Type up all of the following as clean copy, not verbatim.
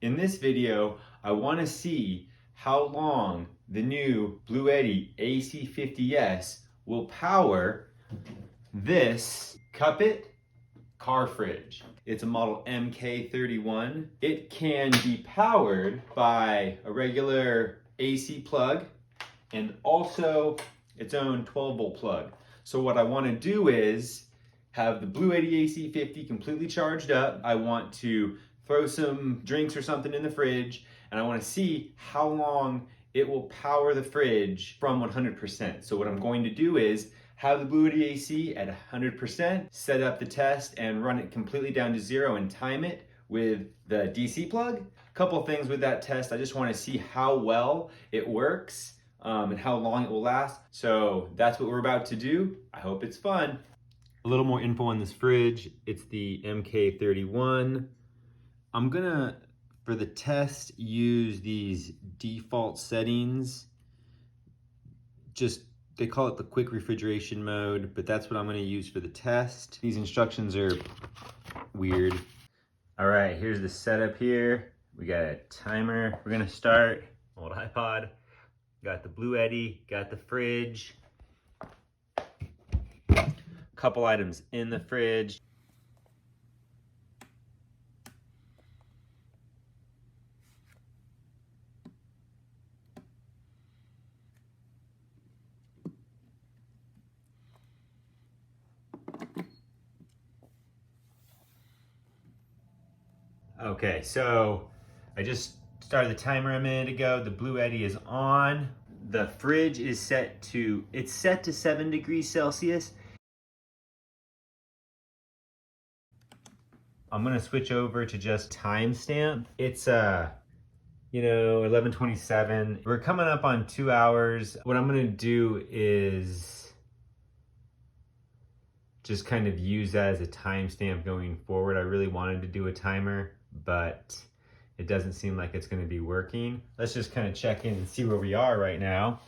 In this video, I want to see how long the new Bluetti AC50S will power this KUPPET car fridge. It's a model MK31. It can be powered by a regular AC plug and also its own 12-volt plug. So what I want to do is have the Bluetti AC50 completely charged up. I want to throw some drinks or something in the fridge, and I want to see how long it will power the fridge from 100%. So what I'm going to do is have the Bluetti AC at 100%, set up the test and run it completely down to 0 and time it with the DC plug. A couple things with that test. I just want to see how well it works and how long it will last. So that's what we're about to do. I hope it's fun. A little more info on this fridge. It's the MK31. I'm gonna, for the test, use these default settings. They call it the quick refrigeration mode, but that's what I'm gonna use for the test. These instructions are weird. All right, here's the setup here. We got a timer. We're gonna start, old iPod. Got the Bluetti, got the fridge. Couple items in the fridge. Okay, so I just started the timer a minute ago. The Bluetti is on. The fridge is set to 7 degrees Celsius. I'm gonna switch over to just timestamp. It's 11:27. We're coming up on 2 hours. What I'm gonna do is just kind of use that as a timestamp going forward. I really wanted to do a timer, but it doesn't seem like it's gonna be working. Let's just kind of check in and see where we are right now.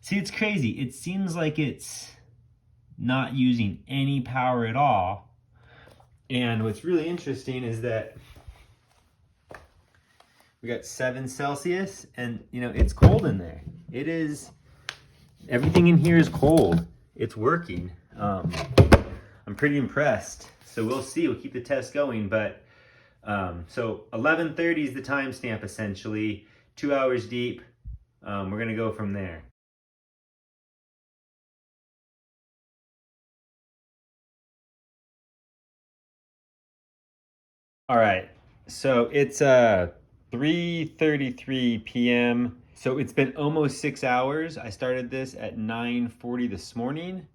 See, it's crazy. It seems like it's not using any power at all. And what's really interesting is that we got 7 Celsius and it's cold in there. It is, everything in here is cold. It's working. I'm pretty impressed. So we'll see, we'll keep the test going, but so 11:30 is the timestamp essentially, 2 hours deep. We're gonna go from there. All right, so it's 3:33 p.m. So it's been almost 6 hours. I started this at 9:40 this morning.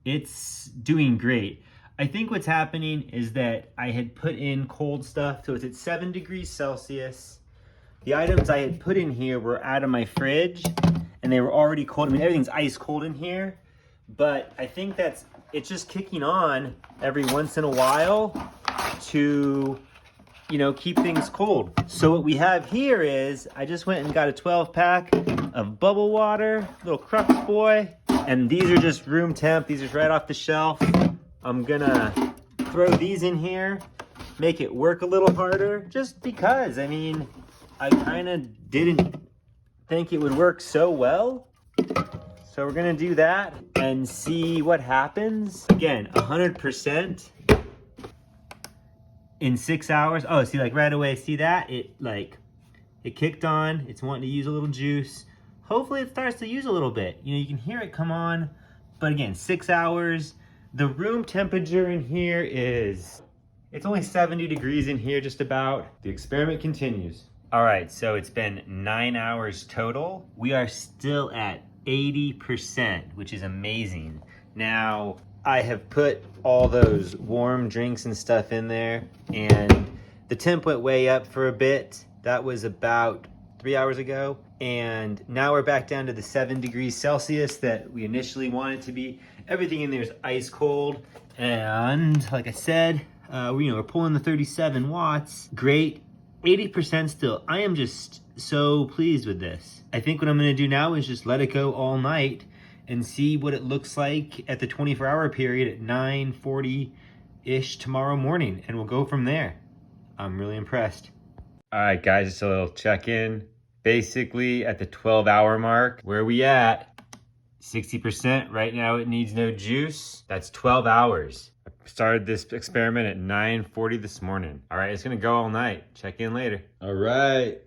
It's doing great. I think what's happening is that I had put in cold stuff, so it's at 7 degrees Celsius. The items I had put in here were out of my fridge and they were already cold. I mean, everything's ice cold in here, but I think it's just kicking on every once in a while to, keep things cold. So what we have here is, I just went and got a 12-pack of bubble water, little Crux Boy, and these are just room temp. These are right off the shelf. I'm gonna throw these in here, make it work a little harder, just because, I kind of didn't think it would work so well. So we're gonna do that and see what happens. Again, 100%. In 6 hours. Oh, see, like right away, see that? It kicked on. It's wanting to use a little juice. Hopefully it starts to use a little bit. You can hear it come on. But again, 6 hours. The room temperature in here it's only 70 degrees in here, just about. The experiment continues. All right, so it's been 9 hours total. We are still at 80%, which is amazing. Now, I have put all those warm drinks and stuff in there, and the temp went way up for a bit. That was about 3 hours ago. And now we're back down to the 7 degrees Celsius that we initially wanted to be. Everything in there is ice cold. And like I said, we're pulling the 37 watts. Great, 80% still. I am just so pleased with this. I think what I'm gonna do now is just let it go all night and see what it looks like at the 24-hour period at 9:40-ish tomorrow morning, and we'll go from there. I'm really impressed. All right, guys, just a little check-in. Basically, at the 12-hour mark, where are we at? 60%. Right now, it needs no juice. That's 12 hours. I started this experiment at 9:40 this morning. All right, it's gonna go all night. Check in later. All right,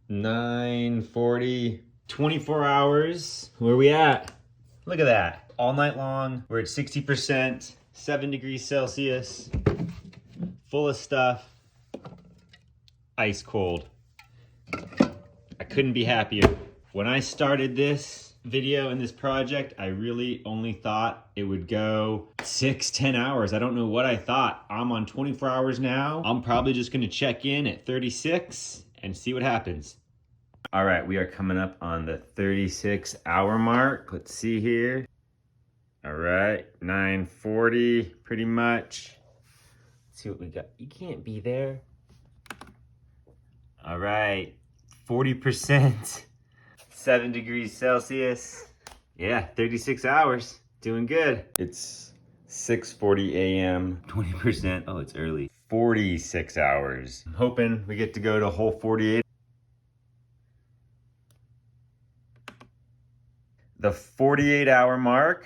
9:40, 24 hours. Where are we at? Look at that. All night long, we're at 60%, 7 degrees Celsius, full of stuff, ice cold. I couldn't be happier. When I started this video and this project, I really only thought it would go 6-10 hours. I don't know what I thought. I'm on 24 hours now. I'm probably just gonna check in at 36 and see what happens. All right, we are coming up on the 36-hour mark. Let's see here. All right, 9:40, pretty much. Let's see what we got. You can't be there. All right, 40%, 7 degrees Celsius. Yeah, 36 hours, doing good. It's 6:40 a.m., 20%, oh, it's early. 46 hours. I'm hoping we get to go to a whole 48. The 48-hour mark,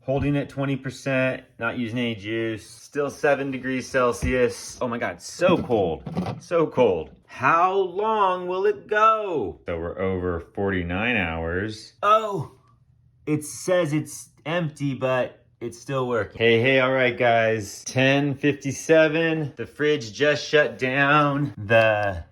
holding at 20%, not using any juice, still 7 degrees Celsius. Oh my God, so cold, so cold. How long will it go? So we're over 49 hours. Oh, it says it's empty, but it's still working. Hey, all right, guys, 10:57. The fridge just shut down.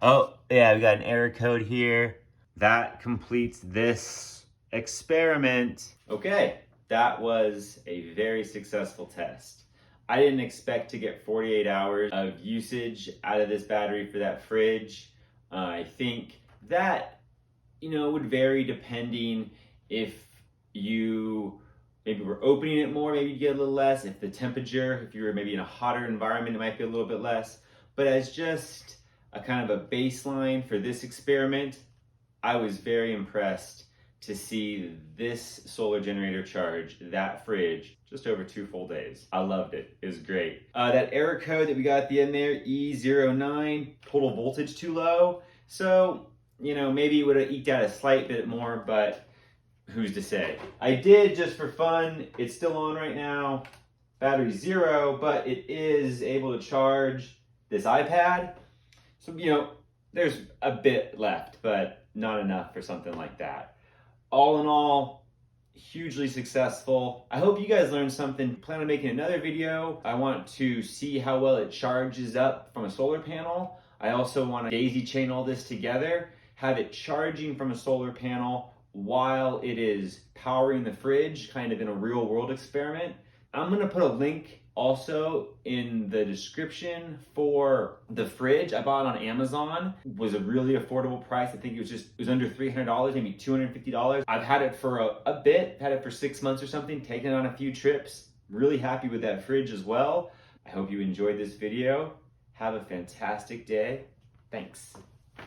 Oh yeah, we got an error code here. That completes this experiment. Okay, that was a very successful test. I didn't expect to get 48 hours of usage out of this battery for that fridge. I think that, would vary depending if you maybe were opening it more, maybe you get a little less. If the temperature, if you were maybe in a hotter environment, it might be a little bit less. But as just a kind of a baseline for this experiment, I was very impressed to see this solar generator charge that fridge just over 2 full days. I loved it. It was great. That error code that we got at the end there, E09, total voltage too low. So, maybe it would have eked out a slight bit more, but who's to say? I did just for fun. It's still on right now. Battery 0, but it is able to charge this iPad. So, there's a bit left, but not enough for something like that. All in all, hugely successful. I hope you guys learned something. Plan on making another video. I want to see how well it charges up from a solar panel. I also want to daisy chain all this together, have it charging from a solar panel while it is powering the fridge, kind of in a real world experiment. I'm gonna put a link also in the description for the fridge. I bought it on Amazon. It was a really affordable price. I think it was under $300, maybe $250. I've had it for a bit, had it for 6 months or something, taken it on a few trips. Really happy with that fridge as well. I hope you enjoyed this video. Have a fantastic day. Thanks.